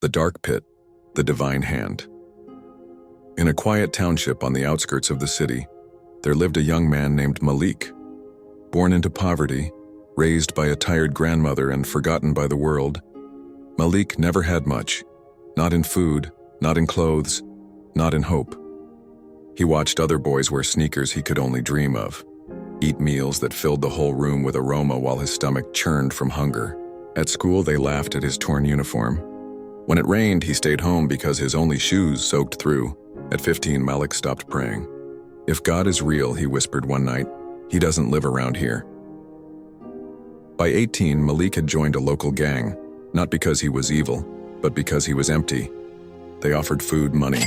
The Dark Pit, the Divine Hand. In a quiet township on the outskirts of the city, there lived a young man named Malik. Born into poverty, raised by a tired grandmother and forgotten by the world, Malik never had much, not in food, not in clothes, not in hope. He watched other boys wear sneakers he could only dream of, eat meals that filled the whole room with aroma while his stomach churned from hunger. At school, they laughed at his torn uniform. When it rained, he stayed home because his only shoes soaked through. At 15, Malik stopped praying. "If God is real," he whispered one night, "he doesn't live around here." By 18, Malik had joined a local gang, not because he was evil, but because he was empty. They offered food, money,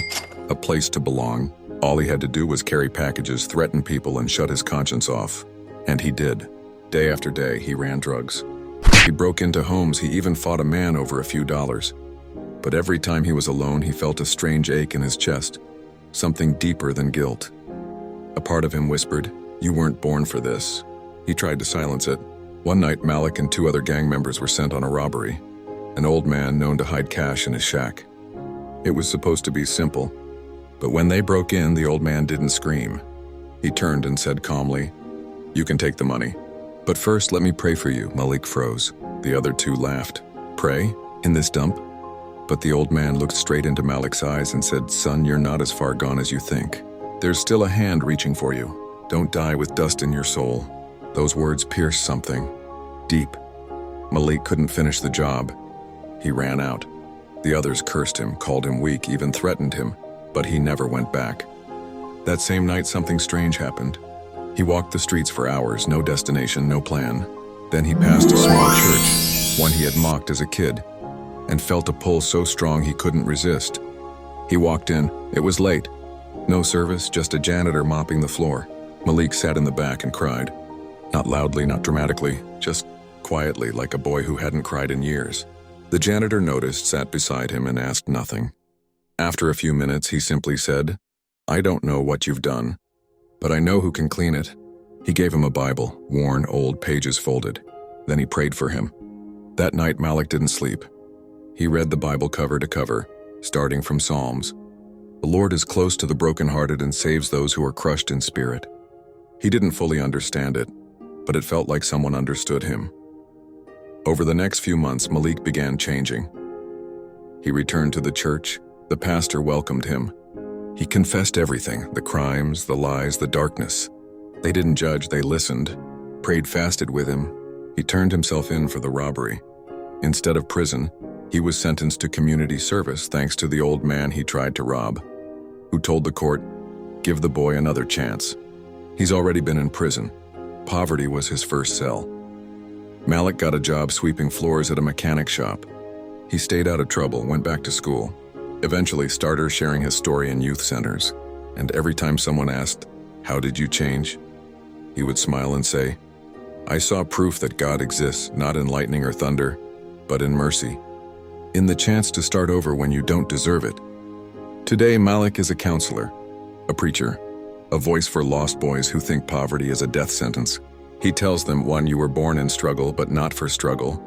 a place to belong. All he had to do was carry packages, threaten people, and shut his conscience off. And he did. Day after day, he ran drugs. He broke into homes, he even fought a man over a few dollars. But every time he was alone, he felt a strange ache in his chest, something deeper than guilt. A part of him whispered, "You weren't born for this." He tried to silence it. One night, Malik and 2 other gang members were sent on a robbery, an old man known to hide cash in his shack. It was supposed to be simple, but when they broke in, the old man didn't scream. He turned and said calmly, "You can take the money. But first, let me pray for you." Malik froze. The other 2 laughed. "Pray? In this dump?" But the old man looked straight into Malik's eyes and said, "Son, you're not as far gone as you think. There's still a hand reaching for you. Don't die with dust in your soul." Those words pierced something deep. Malik couldn't finish the job. He ran out. The others cursed him, called him weak, even threatened him, but he never went back. That same night, something strange happened. He walked the streets for hours, no destination, no plan. Then he passed a small church, one he had mocked as a kid, and felt a pull so strong he couldn't resist. He walked in. It was late. No service, just a janitor mopping the floor. Malik sat in the back and cried. Not loudly, not dramatically, just quietly, like a boy who hadn't cried in years. The janitor noticed, sat beside him, and asked nothing. After a few minutes, he simply said, "I don't know what you've done, but I know who can clean it." He gave him a Bible, worn, old, pages folded. Then he prayed for him. That night, Malik didn't sleep. He read the Bible cover to cover, starting from Psalms. The Lord is close to the brokenhearted and saves those who are crushed in spirit. He didn't fully understand it, but it felt like someone understood him. Over the next few months, Malik began changing. He returned to the church. The pastor welcomed him. He confessed everything, the crimes, the lies, the darkness. They didn't judge, they listened, prayed, fasted with him. He turned himself in for the robbery. Instead of prison, he was sentenced to community service thanks to the old man he tried to rob, who told the court, "Give the boy another chance. He's already been in prison." Poverty was his first cell. Malik got a job sweeping floors at a mechanic shop. He stayed out of trouble, went back to school, eventually started sharing his story in youth centers. And every time someone asked, "How did you change?" he would smile and say, "I saw proof that God exists, not in lightning or thunder, but in mercy. In the chance to start over when you don't deserve it." Today, Malik is a counselor, a preacher, a voice for lost boys who think poverty is a death sentence. He tells them, 1, you were born in struggle, but not for struggle.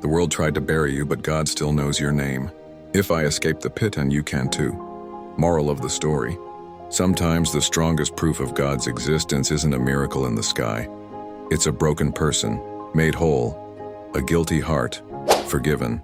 The world tried to bury you, but God still knows your name. If I escaped the pit, and you can too. Moral of the story: sometimes the strongest proof of God's existence isn't a miracle in the sky. It's a broken person, made whole, a guilty heart, forgiven.